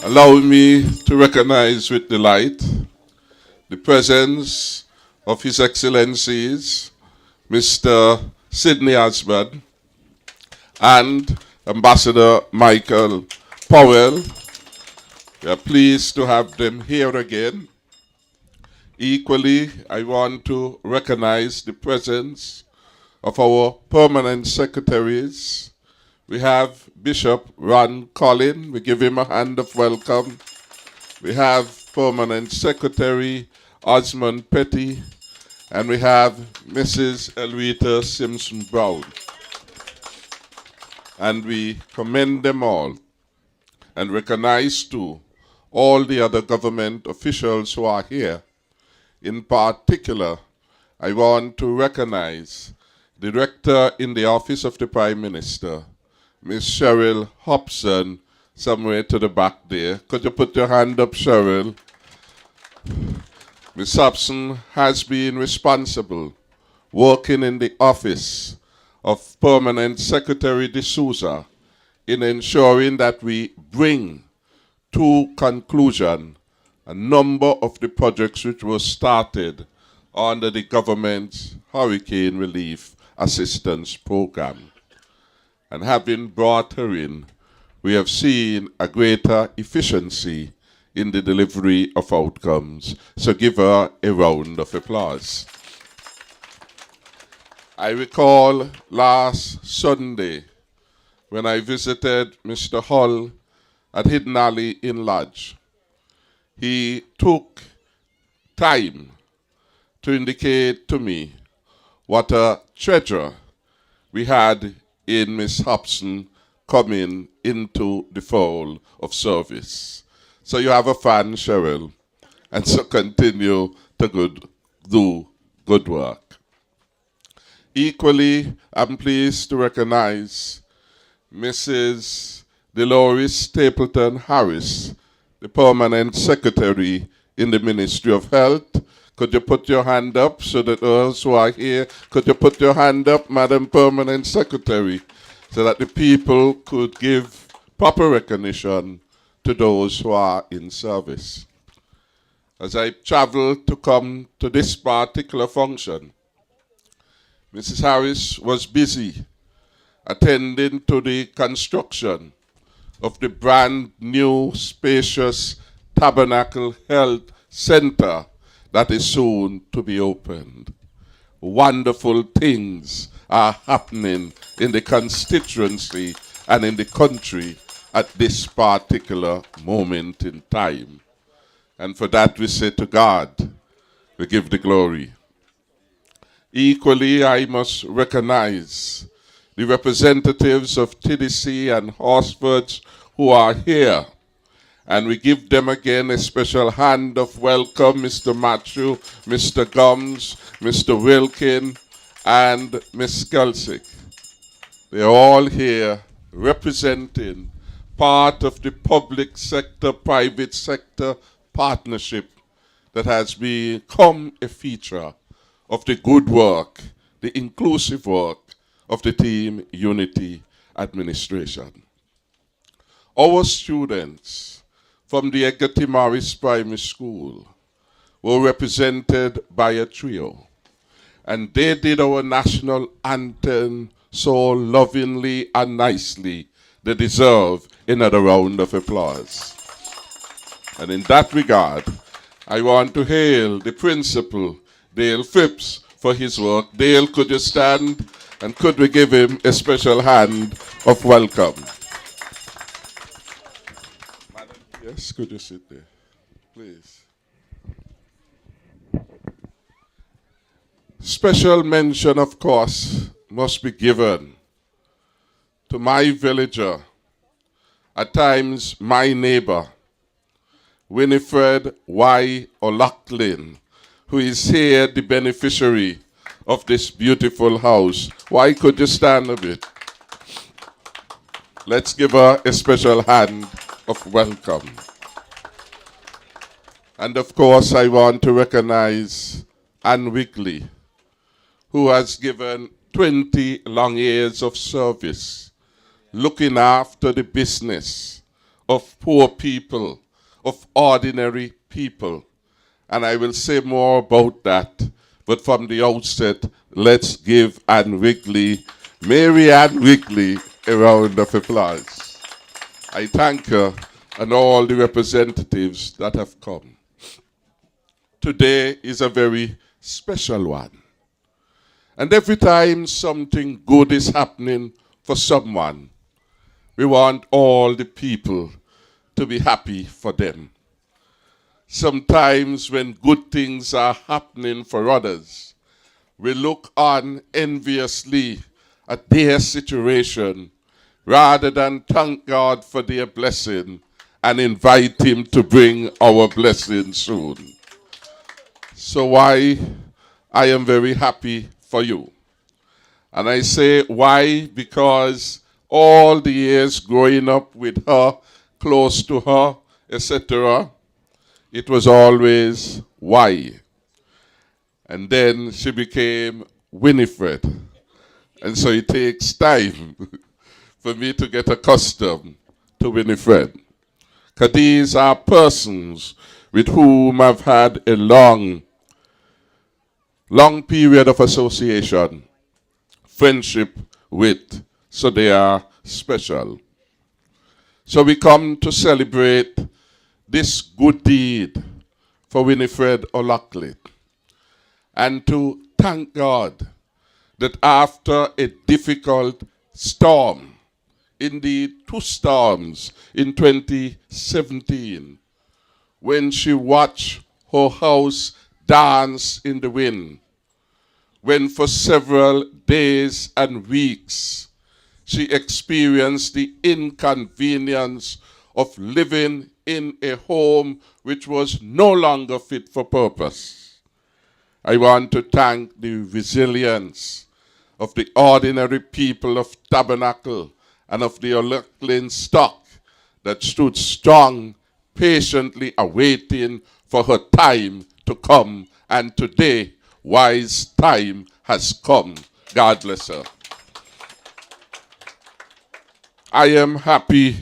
Allow me to recognize with delight the presence of His Excellencies, Mr. Sidney Osborne and Ambassador Michael Powell. We are pleased to have them here again. Equally, I want to recognize the presence of our permanent secretaries. We have Bishop Ron Collin. We give him a hand of welcome. We have Permanent Secretary Osmond Petty. And we have Mrs. Elwita Simpson Brown. And we commend them all and recognize too all the other government officials who are here. In particular, I want to recognize the Director in the Office of the Prime Minister, Ms. Cheryl Hobson, somewhere to the back there. Could you put your hand up, Cheryl? Ms. Hobson has been responsible, working in the office of Permanent Secretary D'Souza in ensuring that we bring to conclusion a number of the projects which were started under the government's Hurricane Relief Assistance Program. And having brought her in, we have seen a greater efficiency in the delivery of outcomes. So give her a round of applause. I recall last Sunday when I visited Mr. Hull at Hidden Alley in Lodge. He took time to indicate to me what a treasure we had in Miss Hobson coming into the fold of service. So you have a fan, Cheryl, and so continue to do good work. Equally, I'm pleased to recognize Mrs. Dolores Stapleton Harris, the Permanent Secretary in the Ministry of Health. Could you put your hand up so that those who are here, could you put your hand up, Madam Permanent Secretary, so that the people could give proper recognition to those who are in service. As I traveled to come to this particular function, Mrs. Harris was busy attending to the construction of the brand new spacious Tabernacle Health Center that is soon to be opened. Wonderful things are happening in the constituency and in the country at this particular moment in time. And for that we say to God, we give the glory. Equally, I must recognize the representatives of TDC and Horsfords who are here. And we give them again a special hand of welcome, Mr. Matthew, Mr. Gums, Mr. Wilkin, and Ms. Kelsick. They're all here representing part of the public sector, private sector partnership that has become a feature of the good work, the inclusive work of the Team Unity Administration. Our students from the Egerton Morris Primary School were represented by a trio, and they did our national anthem so lovingly and nicely. They deserve another round of applause. And in that regard, I want to hail the principal, Dale Phipps, for his work. Dale, could you stand? And could we give him a special hand of welcome? Madam, yes, could you sit there, please? Special mention, of course, must be given to my villager, at times my neighbor, Winifred Y. O'Loughlin, who is here the beneficiary of this beautiful house. Why could you stand a bit? Let's give her a special hand of welcome. And of course, I want to recognize Ann Wigley, who has given 20 long years of service looking after the business of poor people, of ordinary people. And I will say more about that. But from the outset, let's give Ann Wigley, Mary Ann Wigley, a round of applause. I thank her and all the representatives that have come. Today is a very special one. And every time something good is happening for someone, we want all the people to be happy for them. Sometimes when good things are happening for others, we look on enviously at their situation rather than thank God for their blessing and invite Him to bring our blessing soon. So why? I am very happy for you. And I say why? Because all the years growing up with her, close to her, etc., it was always why. And then she became Winifred. And so it takes time for me to get accustomed to Winifred. Because these are persons with whom I've had a long period of association, friendship with, so they are special. So we come to celebrate this good deed for Winifred O'Loughlin and to thank God that after a difficult storm, indeed 2 storms in 2017, when she watched her house dance in the wind, when for several days and weeks she experienced the inconvenience of living in a home which was no longer fit for purpose. I want to thank the resilience of the ordinary people of Tabernacle and of the O'Loughlin stock that stood strong, patiently awaiting for her time to come. And today, wise time has come. God bless her. I am happy,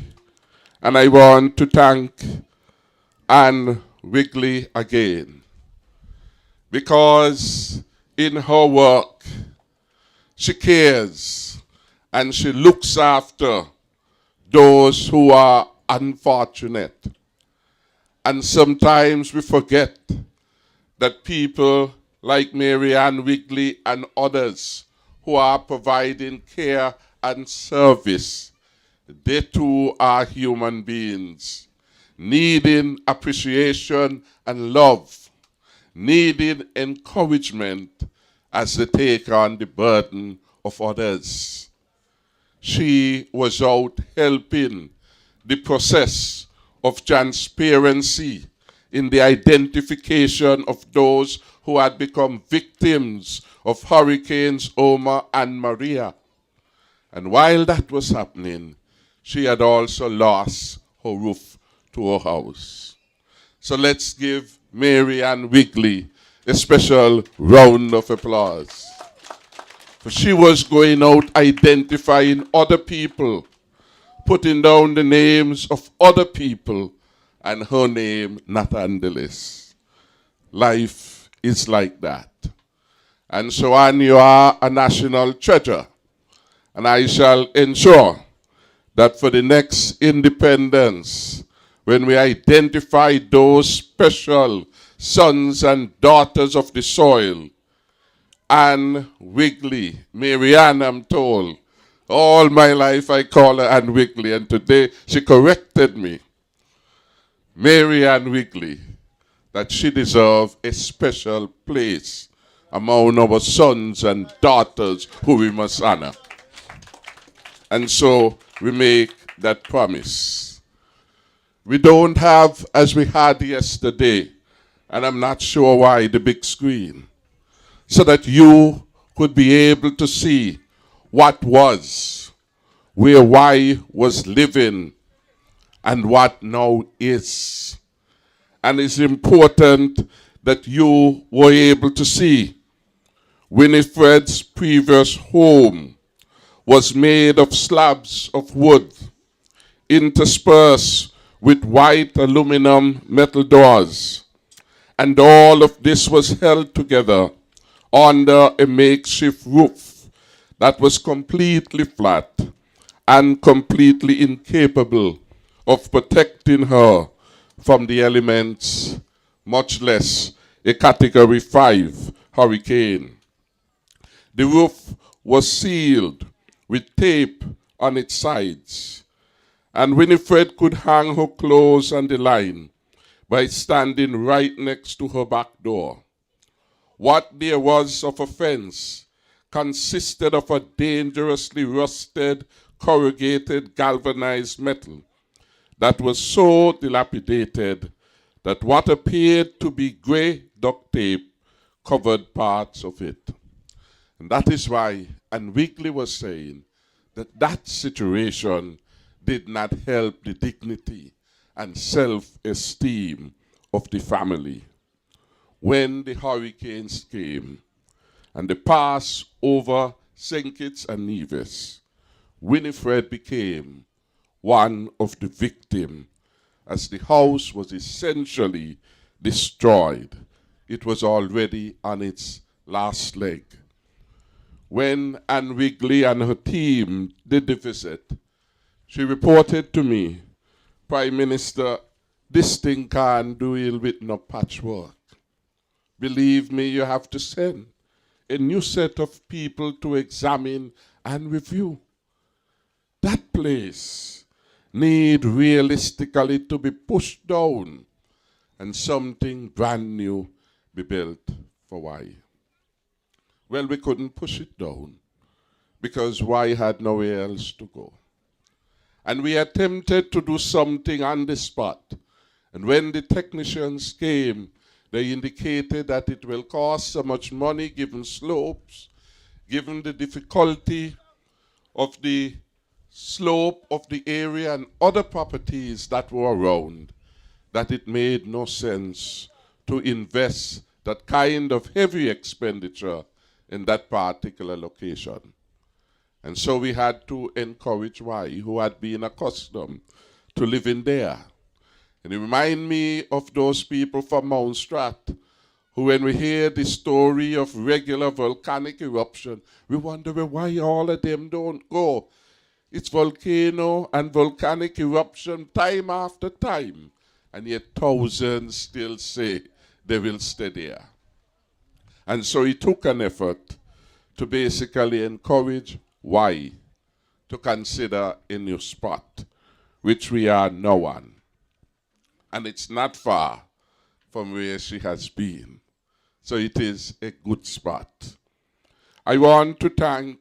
and I want to thank Ann Wigley again, because in her work, she cares and she looks after those who are unfortunate. And sometimes we forget that people like Mary Ann Wigley and others who are providing care and service, they too are human beings, needing appreciation and love, needing encouragement as they take on the burden of others. She was out helping the process of transparency in the identification of those who had become victims of Hurricanes Irma and Maria. And while that was happening, she had also lost her roof to her house. So let's give Mary Ann Wigley a special round of applause. For she was going out identifying other people, putting down the names of other people, and her name not on the list. Life is like that. And so, Ann, you are a national treasure. And I shall ensure that for the next independence, when we identify those special sons and daughters of the soil, Ann Wigley, Mary Ann, I'm told, all my life I call her Ann Wigley, and today she corrected me. Mary Ann Wigley, that she deserves a special place among our sons and daughters who we must honor. And so we make that promise. We don't have, as we had yesterday, and I'm not sure why, the big screen, so that you could be able to see what was, where why was living, and what now is. And it's important that you were able to see Winifred's previous home was made of slabs of wood interspersed with white aluminum metal doors. And all of this was held together under a makeshift roof that was completely flat and completely incapable of protecting her from the elements, much less a Category 5 hurricane. The roof was sealed with tape on its sides, and Winifred could hang her clothes on the line by standing right next to her back door. What there was of a fence consisted of a dangerously rusted, corrugated, galvanized metal that was so dilapidated that what appeared to be gray duct tape covered parts of it. And that is why, and Weekly was saying, that situation did not help the dignity and self-esteem of the family. When the hurricanes came and they passed over St. Kitts and Nevis, Winifred became one of the victims as the house was essentially destroyed. It was already on its last leg. When Ann Wigley and her team did the visit, she reported to me, Prime Minister, this thing can't deal with no patchwork. Believe me, you have to send a new set of people to examine and review. That place need realistically to be pushed down and something brand new be built for why. Well, we couldn't push it down because why had nowhere else to go. And we attempted to do something on the spot. And when the technicians came, they indicated that it will cost so much money given slopes, given the difficulty of the slope of the area and other properties that were around, that it made no sense to invest that kind of heavy expenditure in that particular location. And so we had to encourage Y, who had been accustomed to living there. And it reminds me of those people from Mount Strat, who when we hear the story of regular volcanic eruption, we wonder why all of them don't go. It's volcano and volcanic eruption time after time, and yet thousands still say they will stay there. And so it took an effort to basically encourage Y to consider a new spot, which we are now on. And it's not far from where she has been. So it is a good spot. I want to thank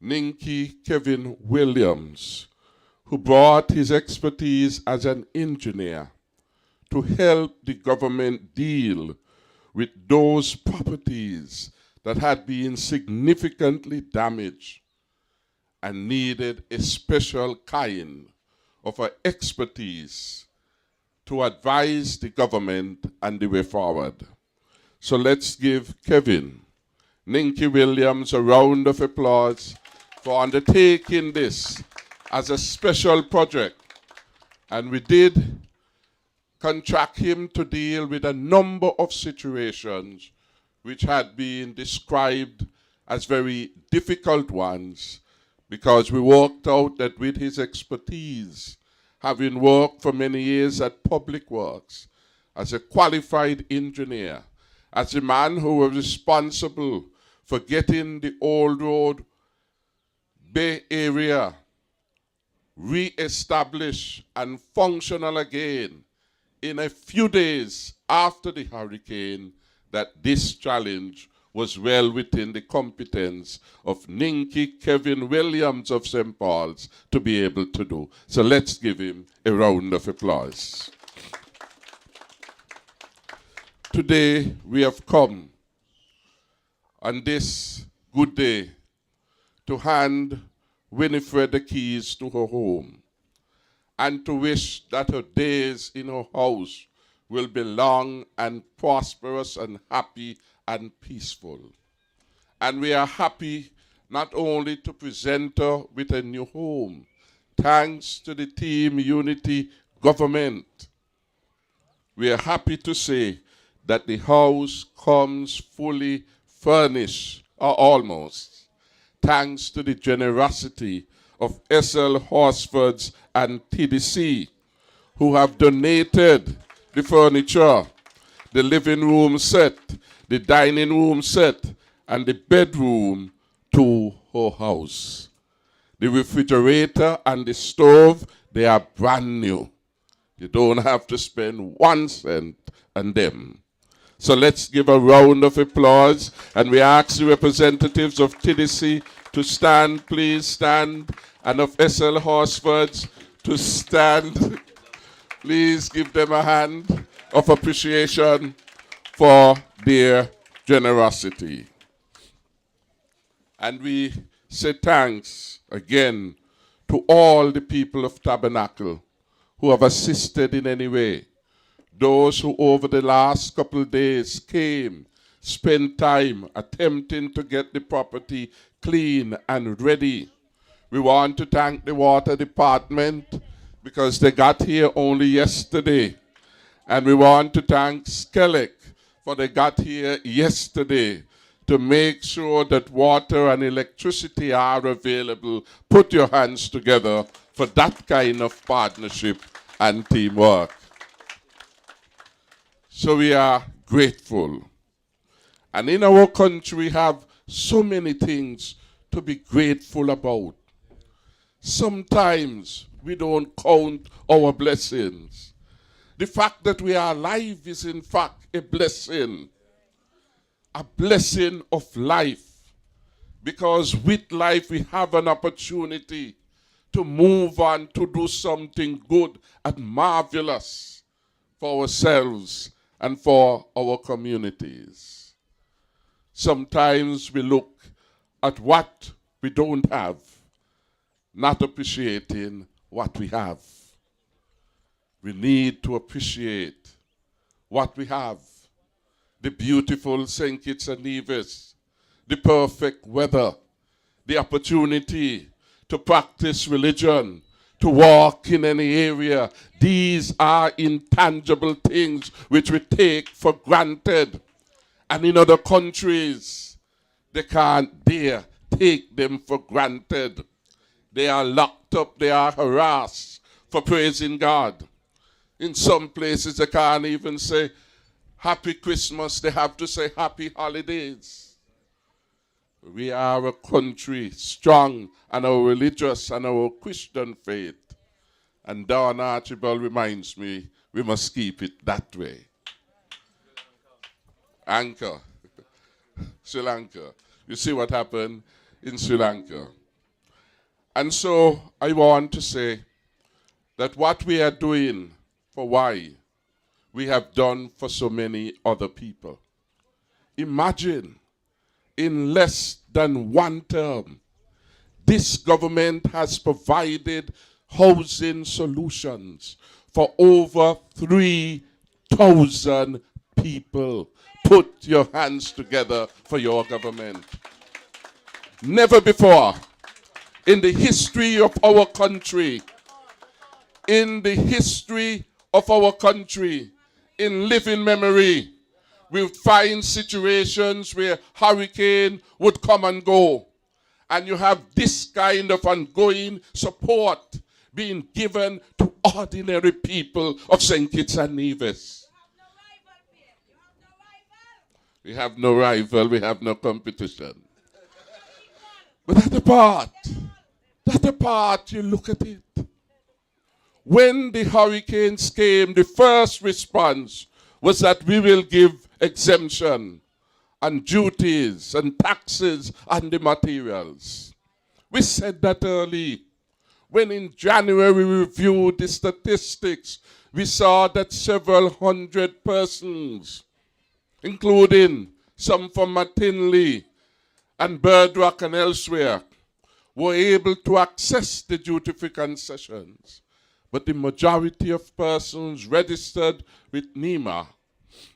Ninky Kevin Williams, who brought his expertise as an engineer to help the government deal with those properties that had been significantly damaged and needed a special kind of expertise to advise the government and the way forward. So let's give Kevin Ninky Williams a round of applause for undertaking this as a special project. And we did contract him to deal with a number of situations which had been described as very difficult ones, because we worked out that with his expertise, having worked for many years at Public Works, as a qualified engineer, as a man who was responsible for getting the Old Road Bay Area re-established and functional again in a few days after the hurricane, that this challenge was well within the competence of Ninky Kevin Williams of St. Paul's to be able to do. So let's give him a round of applause. Today we have come on this good day to hand Winifred the keys to her home and to wish that her days in her house will be long and prosperous and happy and peaceful. And we are happy not only to present her with a new home, thanks to the team Unity government, we are happy to say that the house comes fully furnished, or almost, thanks to the generosity of SL Horsfords and TDC, who have donated the furniture, the living room set, the dining room set, and the bedroom to her house. The refrigerator and the stove, they are brand new. You don't have to spend 1 cent on them. So let's give a round of applause, and we ask the representatives of TDC to stand, please stand, and of SL Horsfords to stand. Please give them a hand of appreciation for their generosity. And we say thanks again to all the people of Tabernacle who have assisted in any way. Those who over the last couple of days came, spent time attempting to get the property clean and ready. We want to thank the water department because they got here only yesterday. And we want to thank SKNIS for they got here yesterday to make sure that water and electricity are available. Put your hands together for that kind of partnership and teamwork. So we are grateful. And in our country, we have so many things to be grateful about. Sometimes we don't count our blessings. The fact that we are alive is in fact a blessing of life. Because with life we have an opportunity to move on, to do something good and marvelous for ourselves and for our communities. Sometimes we look at what we don't have, not appreciating what we have. We need to appreciate what we have. The beautiful St. Kitts and Nevis, the perfect weather, the opportunity to practice religion, to walk in any area. These are intangible things which we take for granted. And in other countries, they can't dare take them for granted. They are locked up, they are harassed for praising God. In some places, they can't even say Happy Christmas, they have to say Happy Holidays. We are a country strong in our religious and our Christian faith. And Don Archibald reminds me, we must keep it that way. Anchor. Sri Lanka. You see what happened in Sri Lanka. And so I want to say that what we are doing for why we have done for so many other people. Imagine, in less than 1 term, this government has provided housing solutions for over 3,000 people. Put your hands together for your government. Never before in the history of our country, in living memory, we'll find situations where hurricane would come and go. And you have this kind of ongoing support being given to ordinary people of St. Kitts and Nevis. We have no rival, we have no competition. But that apart, you look at it. When the hurricanes came, the first response was that we will give exemption on duties and taxes on the materials. We said that early. When in January we reviewed the statistics, we saw that several hundred persons, including some from McKinley and Bird Rock and elsewhere, were able to access the duty-free concessions. But the majority of persons registered with NEMA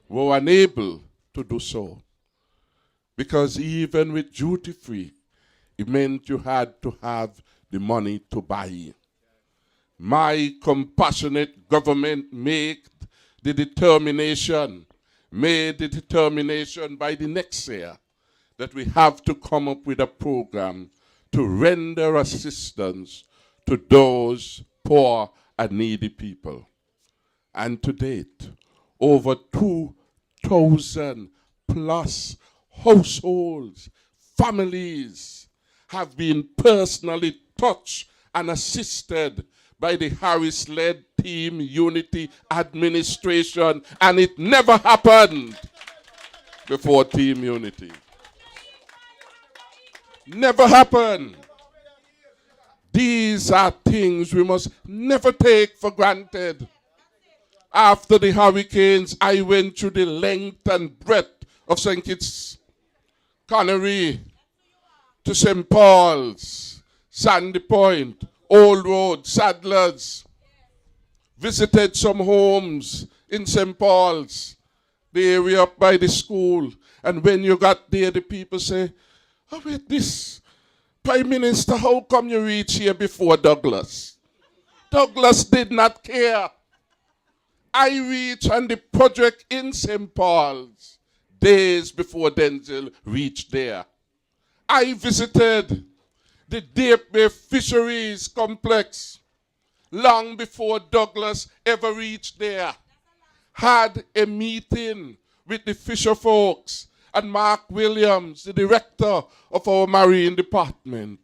were unable to do so. Because even with duty-free, it meant you had to have the money to buy. my compassionate government made the determination by the next year that we have to come up with a program to render assistance to those poor and needy people. And to date, over 2,000 plus households, families have been personally touched and assisted by the Harris-led Team Unity administration, and it never happened before Team Unity. Never happened. These are things we must never take for granted. After the hurricanes, I went through the length and breadth of St. Kitts, Connery, to St. Paul's, Sandy Point, Old Road, Sadlers. Visited some homes in St. Paul's, the area up by the school. And when you got there, the people say, "Oh, wait, this Prime Minister, how come you reach here before Douglas?" Douglas did not care. I reached on the project in St. Paul's days before Denzel reached there. I visited the Deep Bay Fisheries Complex long before Douglas ever reached there. Had a meeting with the fisher folks and Mark Williams, the director of our marine department,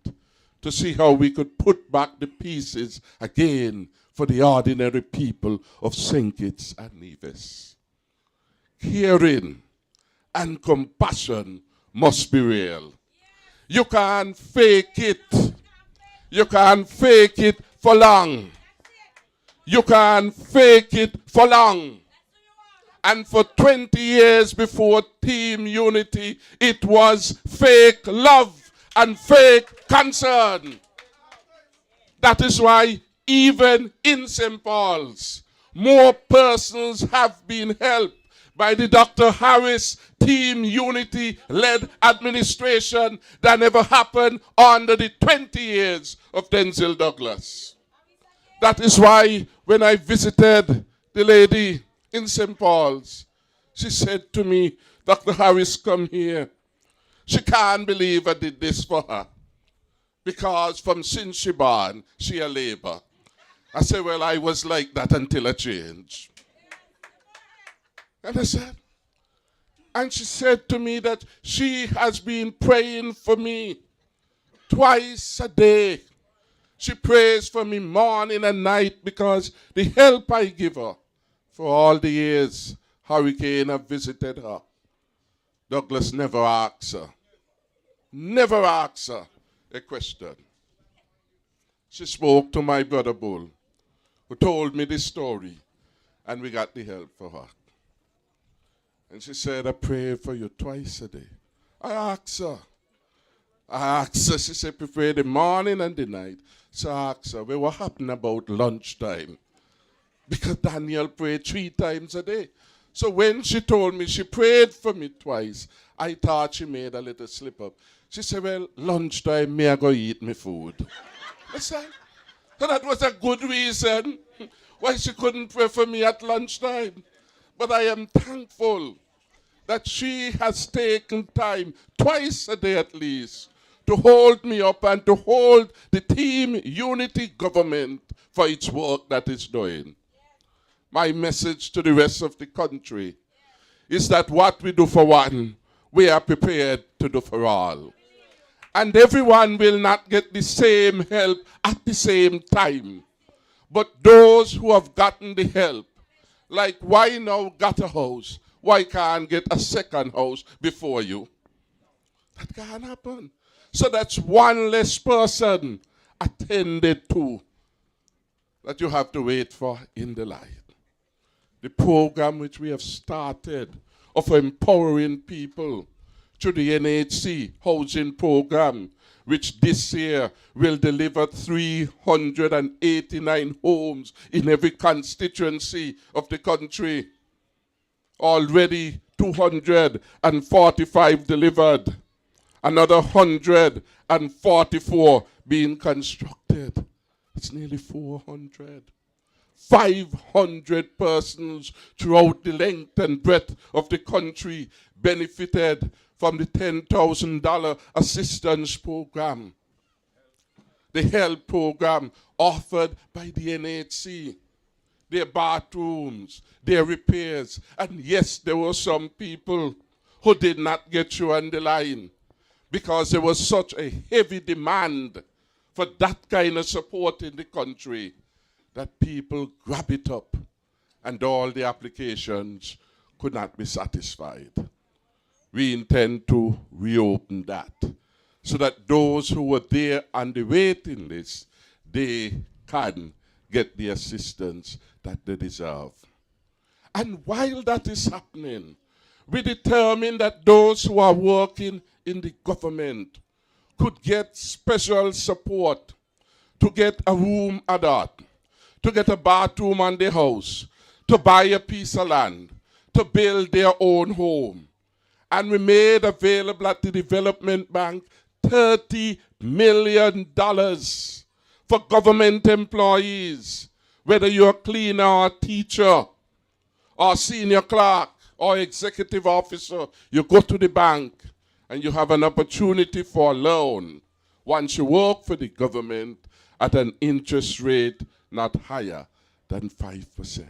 to see how we could put back the pieces again for the ordinary people of St. Kitts and Nevis. Caring and compassion must be real. You can't fake it. You can't fake it for long. You can't fake it for long. And for 20 years before Team Unity, it was fake love and fake concern. That is why even in St. Paul's, more persons have been helped by the Dr. Harris Team Unity-led administration than ever happened under the 20 years of Denzel Douglas. That is why when I visited the lady in St. Paul's, she said to me, "Dr. Harris, come here." She can't believe I did this for her, because from since she born, she a labor. I said, well, I was like that until I changed. And she said to me that she has been praying for me twice a day. She prays for me morning and night because the help I give her for all the years hurricane have visited her. Douglas never asks her a question. She spoke to my brother Bull, who told me this story, and we got the help for her. And she said, "I pray for you twice a day." I asked her, she said, "Pray the morning and the night." So I asked her, "Well, what happened about lunchtime?" Because Daniel prayed 3 times a day. So when she told me she prayed for me twice, I thought she made a little slip up. She said, "Well, lunchtime, me I go eat my food." I said, so that was a good reason why she couldn't pray for me at lunchtime. But I am thankful that she has taken time, twice a day at least, to hold me up and to hold the Team Unity government for its work that it's doing. My message to the rest of the country is that what we do for one, we are prepared to do for all. And everyone will not get the same help at the same time. But those who have gotten the help, like why now got a house, why can't get a second house before you? That can't happen. So that's one less person attended to that you have to wait for in the line. The program which we have started of empowering people through the NHC housing program, which this year will deliver 389 homes in every constituency of the country. Already 245 delivered, another 144 being constructed. It's nearly 400. 500 persons throughout the length and breadth of the country benefited from the $10,000 assistance program, the health program offered by the NHC, their bathrooms, their repairs. And yes, there were some people who did not get through on the line because there was such a heavy demand for that kind of support in the country that people grab it up and all the applications could not be satisfied. We intend to reopen that so that those who were there on the waiting list, they can get the assistance that they deserve. And while that is happening, we determined that those who are working in the government could get special support to get a room adopt, to get a bathroom on their house, to buy a piece of land, to build their own home. And we made available at the Development Bank $30 million for government employees, whether you're a cleaner or a teacher or senior clerk or executive officer. You go to the bank and you have an opportunity for a loan once you work for the government at an interest rate not higher than 5%.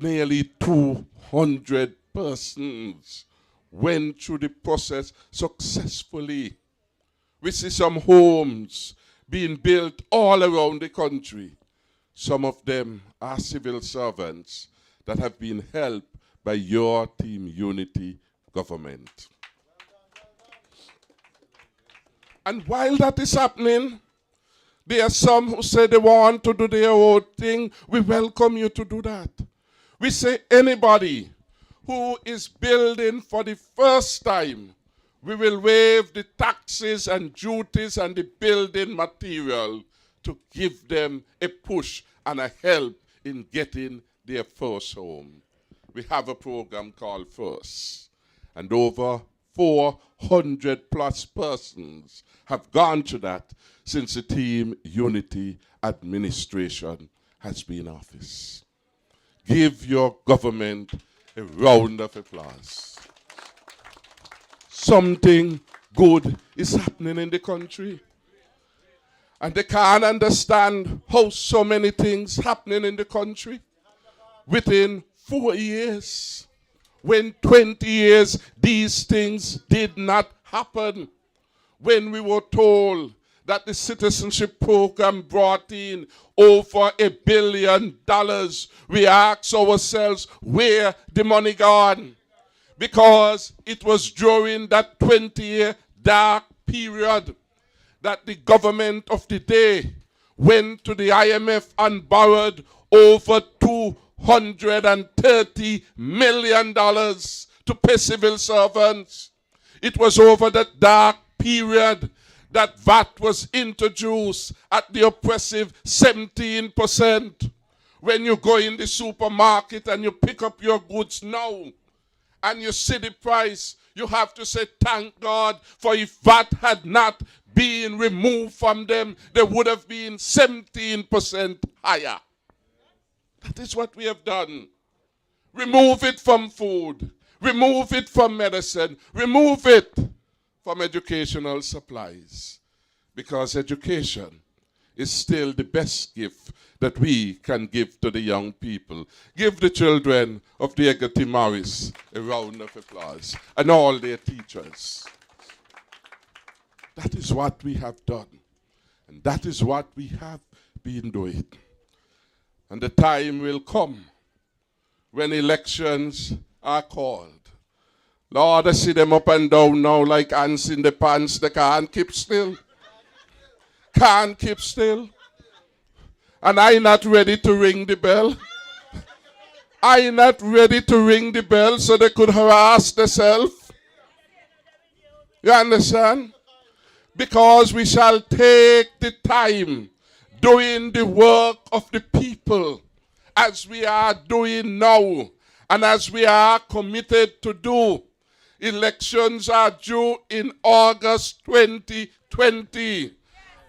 Nearly 200 persons went through the process successfully. We see some homes being built all around the country. Some of them are civil servants that have been helped by your Team Unity government. And while that is happening, there are some who say they want to do their own thing. We welcome you to do that. We say anybody who is building for the first time, we will waive the taxes and duties and the building material to give them a push and a help in getting their first home. We have a program called FIRST, and over 400 plus persons have gone to that since the Team Unity administration has been in office. Give your government a round of applause. Something good is happening in the country. And they can't understand how so many things happening in the country within 4 years. When 20 years these things did not happen. When we were told that the citizenship program brought in over $1 billion, we asked ourselves, where the money gone? Because it was during that 20-year dark period that the government of the day went to the IMF and borrowed over $230 million to pay civil servants. It was over that dark period that VAT was introduced at the oppressive 17%. When you go in the supermarket and you pick up your goods now and you see the price, you have to say, thank God, for if VAT had not been removed from them, they would have been 17% higher. That is what we have done. Remove it from food. Remove it from medicine. Remove it from educational supplies. Because education is still the best gift that we can give to the young people. Give the children of the Eggerty Morris a round of applause, and all their teachers. That is what we have done. And that is what we have been doing. And the time will come when elections are called. Lord, I see them up and down now like ants in the pants. They can't keep still. Can't keep still. And I'm not ready to ring the bell. I'm not ready to ring the bell so they could harass themselves. You understand? Because we shall take the time doing the work of the people as we are doing now and as we are committed to do. Elections are due in August 2020.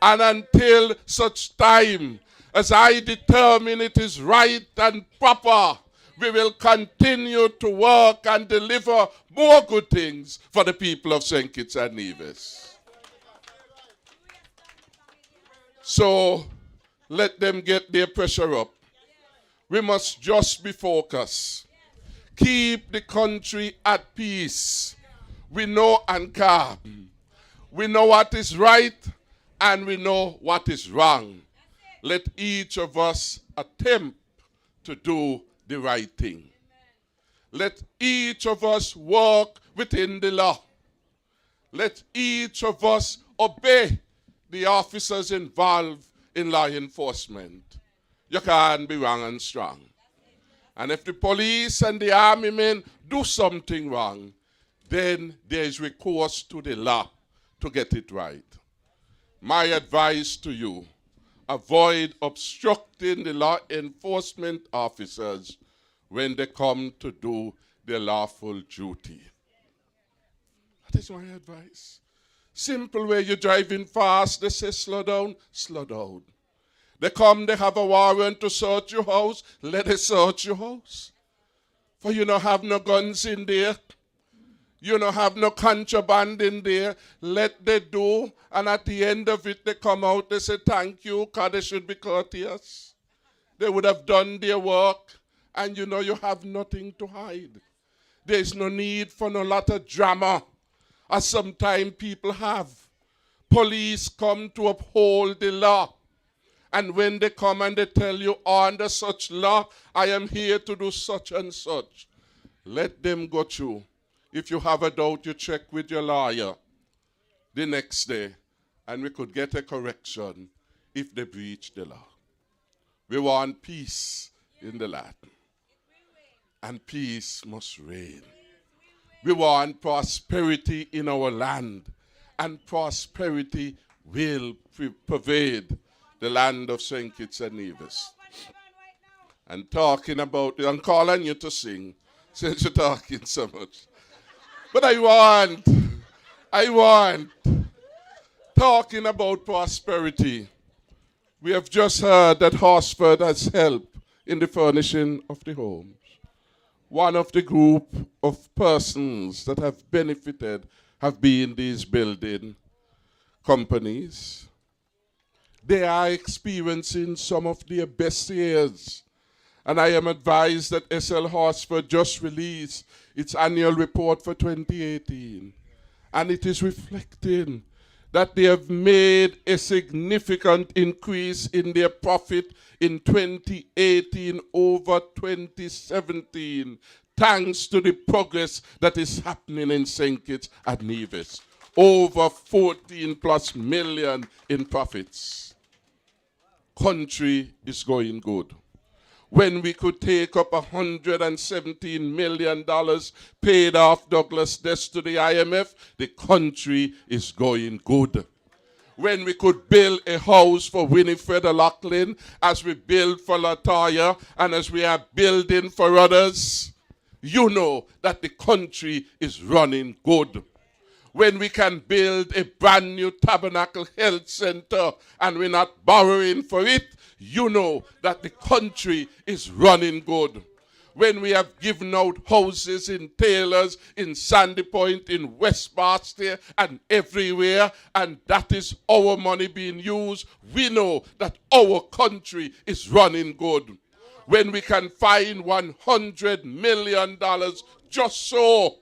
And until such time as I determine it is right and proper, we will continue to work and deliver more good things for the people of St. Kitts and Nevis. So let them get their pressure up. We must just be focused. Keep the country at peace. We know and calm. We know what is right and we know what is wrong. Let each of us attempt to do the right thing. Let each of us walk within the law. Let each of us obey the officers involved in law enforcement. You can't be wrong and strong. And if the police and the army men do something wrong, then there is recourse to the law to get it right. My advice to you, avoid obstructing the law enforcement officers when they come to do their lawful duty. That is my advice. Simple way, you're driving fast, they say slow down, slow down. They come, they have a warrant to search your house, let it search your house. For you don't have no guns in there. You don't have no contraband in there. Let they do, and at the end of it, they come out, they say thank you, because they should be courteous. They would have done their work, and you know you have nothing to hide. There's no need for no lot of drama, as sometimes people have. Police come to uphold the law. And when they come and they tell you, under such law, I am here to do such and such, let them go through. If you have a doubt, you check with your lawyer the next day, and we could get a correction if they breach the law. We want peace in the land, and peace must reign. We want prosperity in our land, and prosperity will pervade the land of St. Kitts and Nevis. And talking about it, I'm calling you to sing since you're talking so much. But I want, talking about prosperity. We have just heard that Horsford has helped in the furnishing of the homes. One of the group of persons that have benefited have been these building companies. They are experiencing some of their best years. And I am advised that SL Horsford just released its annual report for 2018. And it is reflecting that they have made a significant increase in their profit in 2018 over 2017, thanks to the progress that is happening in St. Kitts and Nevis. Over 14 plus million in profits. Country is going good. When we could take up $117 million paid off Douglas Dest to the IMF, the country is going good. When we could build a house for Winifred O'Loughlin, as we build for Latoya, and as we are building for others, you know that the country is running good. When we can build a brand new Tabernacle Health Center and we're not borrowing for it, you know that the country is running good. When we have given out houses in Taylors, in Sandy Point, in West Boston, and everywhere, and that is our money being used, we know that our country is running good. When we can find $100 million just so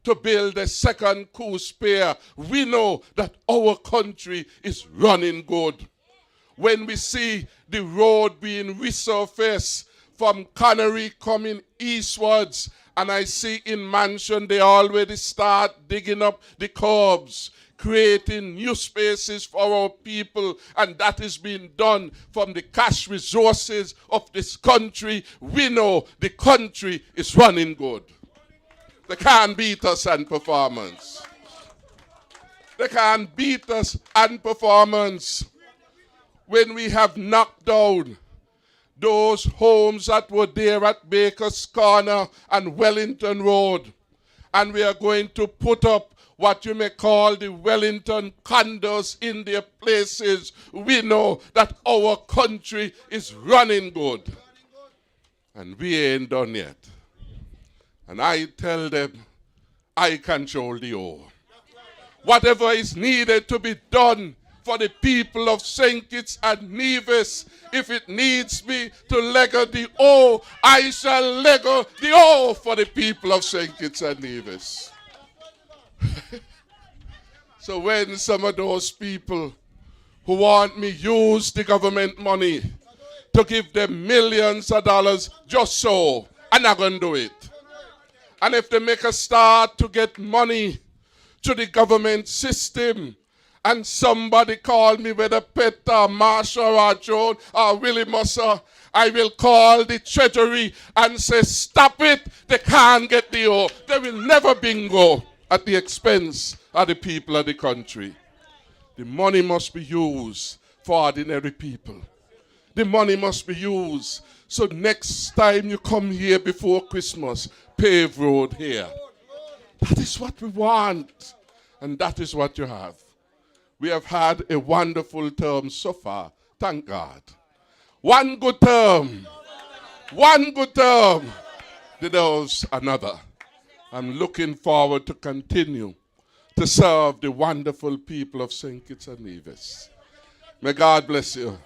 to build a second cruise pier, we know that our country is running good. When we see the road being resurfaced from Connery coming eastwards, and I see in Mansion they already start digging up the curbs, creating new spaces for our people, and that is being done from the cash resources of this country, we know the country is running good. They can't beat us on performance. They can't beat us on performance. When we have knocked down those homes that were there at Baker's Corner and Wellington Road, and we are going to put up what you may call the Wellington condos in their places, we know that our country is running good. And we ain't done yet. And I tell them, I control the O. Whatever is needed to be done for the people of St. Kitts and Nevis, if it needs me to lego the O, I shall lego the O for the people of St. Kitts and Nevis. So when some of those people who want me use the government money to give them millions of dollars just so, I'm not going to do it. And if they make a start to get money to the government system, and somebody call me, whether Peter, Marshall, or Joan, or Willie Musser, I will call the treasury and say, stop it, they can't get the O. They will never bingo at the expense of the people of the country. The money must be used for ordinary people. The money must be used. So next time you come here before Christmas, pave road here. That is what we want. And that is what you have. We have had a wonderful term so far. Thank God. One good term. One good term. There's another. I'm looking forward to continue to serve the wonderful people of St. Kitts and Nevis. May God bless you.